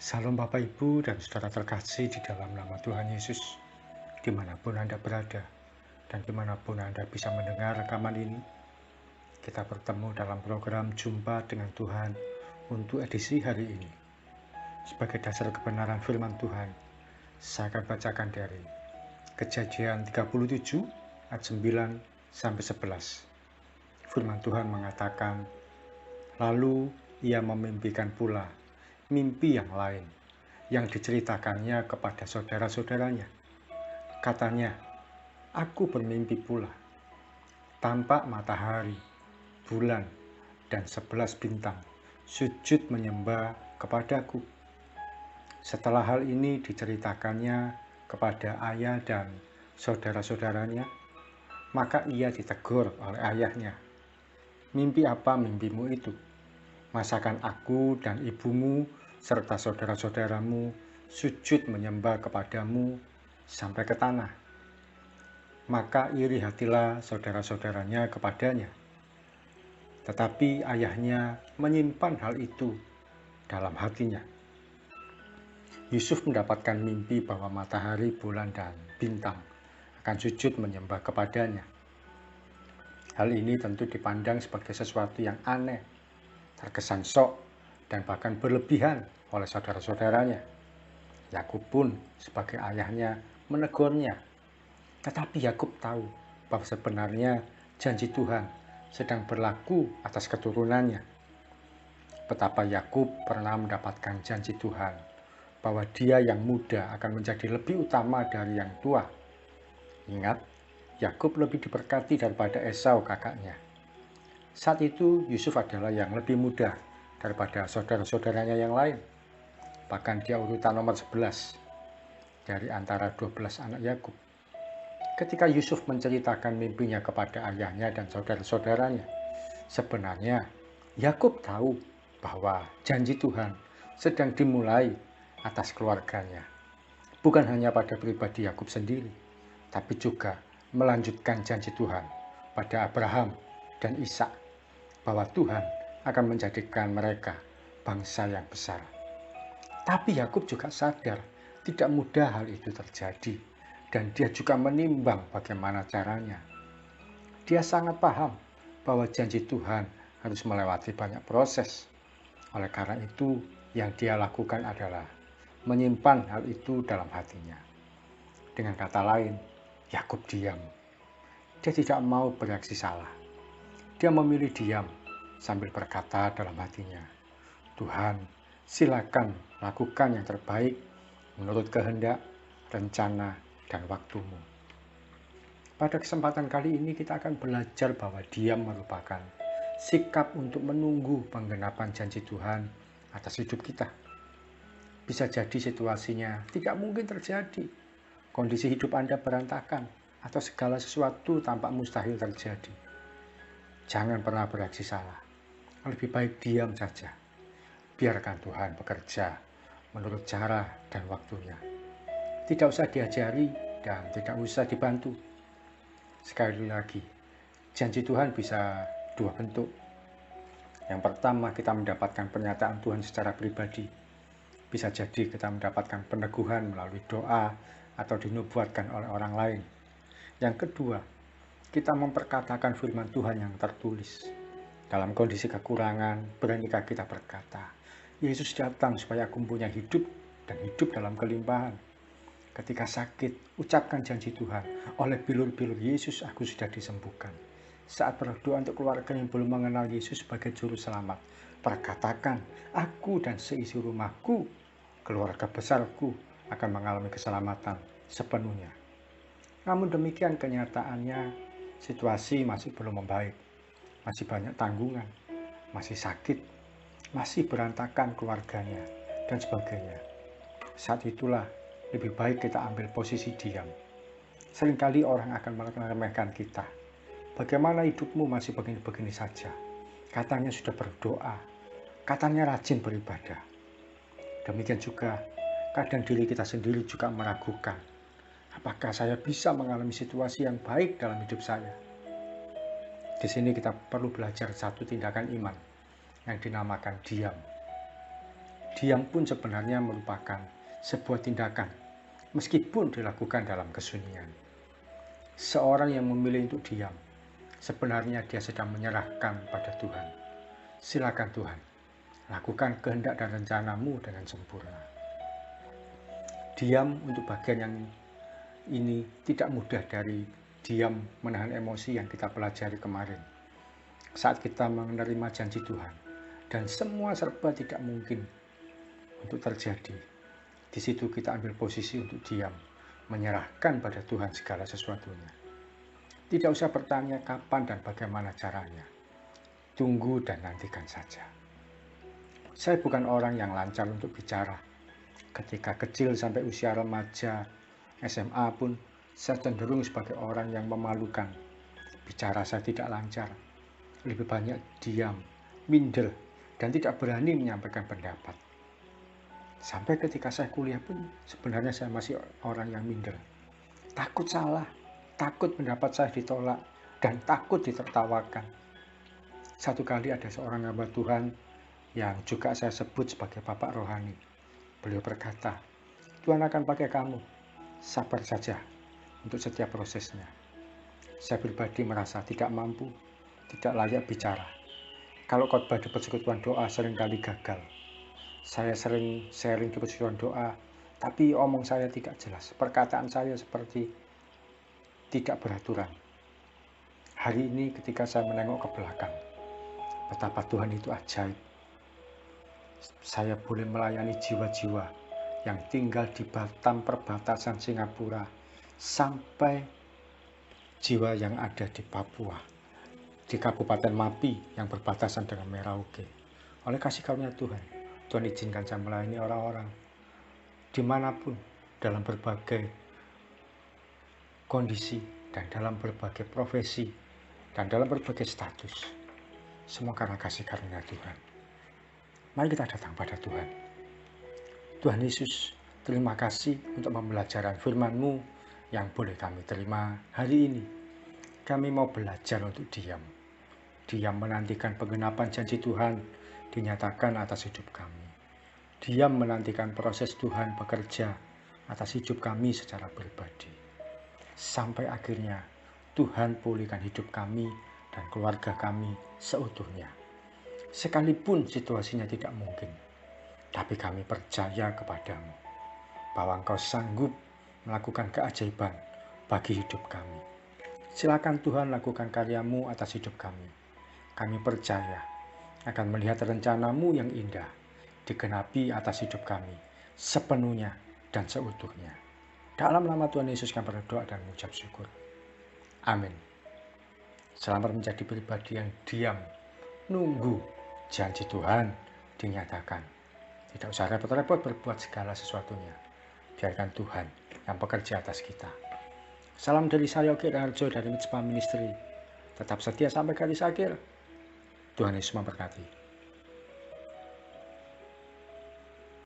Salam Bapak Ibu dan saudara terkasih di dalam nama Tuhan Yesus, dimanapun Anda berada dan dimanapun Anda bisa mendengar rekaman ini. Kita bertemu dalam program Jumpa dengan Tuhan untuk edisi hari ini. Sebagai dasar kebenaran firman Tuhan, saya akan bacakan dari Kejadian 37 ayat 9 sampai 11. Firman Tuhan mengatakan, lalu ia memimpikan pula mimpi yang lain, yang diceritakannya kepada saudara-saudaranya. Katanya, aku bermimpi pula, tampak matahari, bulan, dan 11 bintang sujud menyembah kepadaku. Setelah hal ini diceritakannya kepada ayah dan saudara-saudaranya, maka ia ditegur oleh ayahnya. Mimpi apa mimpimu itu? Masakan aku dan ibumu serta saudara-saudaramu sujud menyembah kepadamu sampai ke tanah? Maka iri hatilah saudara-saudaranya kepadanya. Tetapi ayahnya menyimpan hal itu dalam hatinya. Yusuf mendapatkan mimpi bahwa matahari, bulan, dan bintang akan sujud menyembah kepadanya. Hal ini tentu dipandang sebagai sesuatu yang aneh, terkesan sok, dan bahkan berlebihan oleh saudara-saudaranya. Yakub pun sebagai ayahnya menegurnya. Tetapi Yakub tahu bahwa sebenarnya janji Tuhan sedang berlaku atas keturunannya. Betapa Yakub pernah mendapatkan janji Tuhan bahwa dia yang muda akan menjadi lebih utama dari yang tua. Ingat, Yakub lebih diberkati daripada Esau kakaknya. Saat itu Yusuf adalah yang lebih muda daripada saudara-saudaranya yang lain. Bahkan dia urutan nomor 11 dari antara 12 anak Yakub. Ketika Yusuf menceritakan mimpinya kepada ayahnya dan saudara-saudaranya, sebenarnya Yakub tahu bahwa janji Tuhan sedang dimulai atas keluarganya. Bukan hanya pada pribadi Yakub sendiri, tapi juga melanjutkan janji Tuhan pada Abraham dan Ishak, bahwa Tuhan akan menjadikan mereka bangsa yang besar. Tapi Yakub juga sadar tidak mudah hal itu terjadi, dan dia juga menimbang bagaimana caranya. Dia sangat paham bahwa janji Tuhan harus melewati banyak proses. Oleh karena itu, yang dia lakukan adalah menyimpan hal itu dalam hatinya. Dengan kata lain, Yakub diam. Dia tidak mau bereaksi salah. Dia memilih diam sambil berkata dalam hatinya, Tuhan, silakan lakukan yang terbaik menurut kehendak, rencana, dan waktumu. Pada kesempatan kali ini kita akan belajar bahwa diam merupakan sikap untuk menunggu penggenapan janji Tuhan atas hidup kita. Bisa jadi situasinya tidak mungkin terjadi. Kondisi hidup Anda berantakan atau segala sesuatu tampak mustahil terjadi. Jangan pernah bereaksi salah. Lebih baik diam saja. Biarkan Tuhan bekerja menurut cara dan waktunya. Tidak usah diajari dan tidak usah dibantu. Sekali lagi, janji Tuhan bisa dua bentuk. Yang pertama, kita mendapatkan pernyataan Tuhan secara pribadi. Bisa jadi kita mendapatkan peneguhan melalui doa atau dinubuatkan oleh orang lain. Yang kedua, kita memperkatakan firman Tuhan yang tertulis. Dalam kondisi kekurangan, beranikah kita berkata, Yesus datang supaya aku mempunyai hidup dan hidup dalam kelimpahan. Ketika sakit, ucapkan janji Tuhan, oleh bilur-bilur Yesus aku sudah disembuhkan. Saat berdoa untuk keluarga yang belum mengenal Yesus sebagai juru selamat, perkatakan, aku dan seisi rumahku, keluarga besarku akan mengalami keselamatan sepenuhnya. Namun demikian kenyataannya, situasi masih belum membaik. Masih banyak tanggungan, masih sakit, masih berantakan keluarganya, dan sebagainya. Saat itulah lebih baik kita ambil posisi diam. Seringkali orang akan meremehkan kita. Bagaimana hidupmu masih begini-begini saja? Katanya sudah berdoa, katanya rajin beribadah. Demikian juga, kadang diri kita sendiri juga meragukan. Apakah saya bisa mengalami situasi yang baik dalam hidup saya? Di sini kita perlu belajar satu tindakan iman yang dinamakan diam. Diam pun sebenarnya merupakan sebuah tindakan, meskipun dilakukan dalam kesunyian. Seorang yang memilih untuk diam, sebenarnya dia sedang menyerahkan pada Tuhan. Silakan Tuhan, lakukan kehendak dan rencanamu dengan sempurna. Diam untuk bagian yang ini tidak mudah dari diam menahan emosi yang kita pelajari kemarin. Saat kita menerima janji Tuhan, dan semua serba tidak mungkin untuk terjadi, di situ kita ambil posisi untuk diam, menyerahkan pada Tuhan segala sesuatunya. Tidak usah bertanya kapan dan bagaimana caranya. Tunggu dan nantikan saja. Saya bukan orang yang lancar untuk bicara. Ketika kecil sampai usia remaja, SMA pun, saya cenderung sebagai orang yang memalukan. Bicara saya tidak lancar. Lebih banyak diam, minder, dan tidak berani menyampaikan pendapat. Sampai ketika saya kuliah pun sebenarnya saya masih orang yang minder. Takut salah, takut pendapat saya ditolak, dan takut ditertawakan. Satu kali ada seorang hamba Tuhan yang juga saya sebut sebagai Bapak Rohani. Beliau berkata, Tuhan akan pakai kamu, sabar saja untuk setiap prosesnya. Saya pribadi merasa tidak mampu, tidak layak bicara. Kalau khotbah di persekutuan doa seringkali gagal. Saya sering sharing di persekutuan doa, tapi omong saya tidak jelas. Perkataan saya seperti tidak beraturan. Hari ini ketika saya menengok ke belakang, betapa Tuhan itu ajaib. Saya boleh melayani jiwa-jiwa yang tinggal di Batam perbatasan Singapura, sampai jiwa yang ada di Papua, di Kabupaten Mapi yang berbatasan dengan Merauke. Oleh kasih karunia Tuhan, Tuhan izinkan saya melayani orang-orang dimanapun, dalam berbagai kondisi, dan dalam berbagai profesi, dan dalam berbagai status. Semua karena kasih karunia Tuhan. Mari kita datang pada Tuhan. Tuhan Yesus, terima kasih untuk pembelajaran firman-Mu yang boleh kami terima hari ini. Kami mau belajar untuk diam. Diam menantikan penggenapan janji Tuhan dinyatakan atas hidup kami. Diam menantikan proses Tuhan bekerja atas hidup kami secara pribadi. Sampai akhirnya Tuhan pulihkan hidup kami dan keluarga kami seutuhnya. Sekalipun situasinya tidak mungkin, tapi kami percaya kepadamu bahwa Engkau sanggup melakukan keajaiban bagi hidup kami. Silakan Tuhan lakukan karya-Mu atas hidup kami. Kami percaya akan melihat rencana-Mu yang indah digenapi atas hidup kami sepenuhnya dan seutuhnya. Dalam nama Tuhan Yesus kami berdoa dan mengucap syukur. Amin. Selamat menjadi pribadi yang diam, nunggu janji Tuhan dinyatakan. Tidak usah repot-repot berbuat segala sesuatunya. Biarkan Tuhan yang bekerja atas kita. Salam dari saya, Yogi Raharjo dari Mitspa Ministry. Tetap setia sampai garis akhir. Tuhan Yesus memberkati.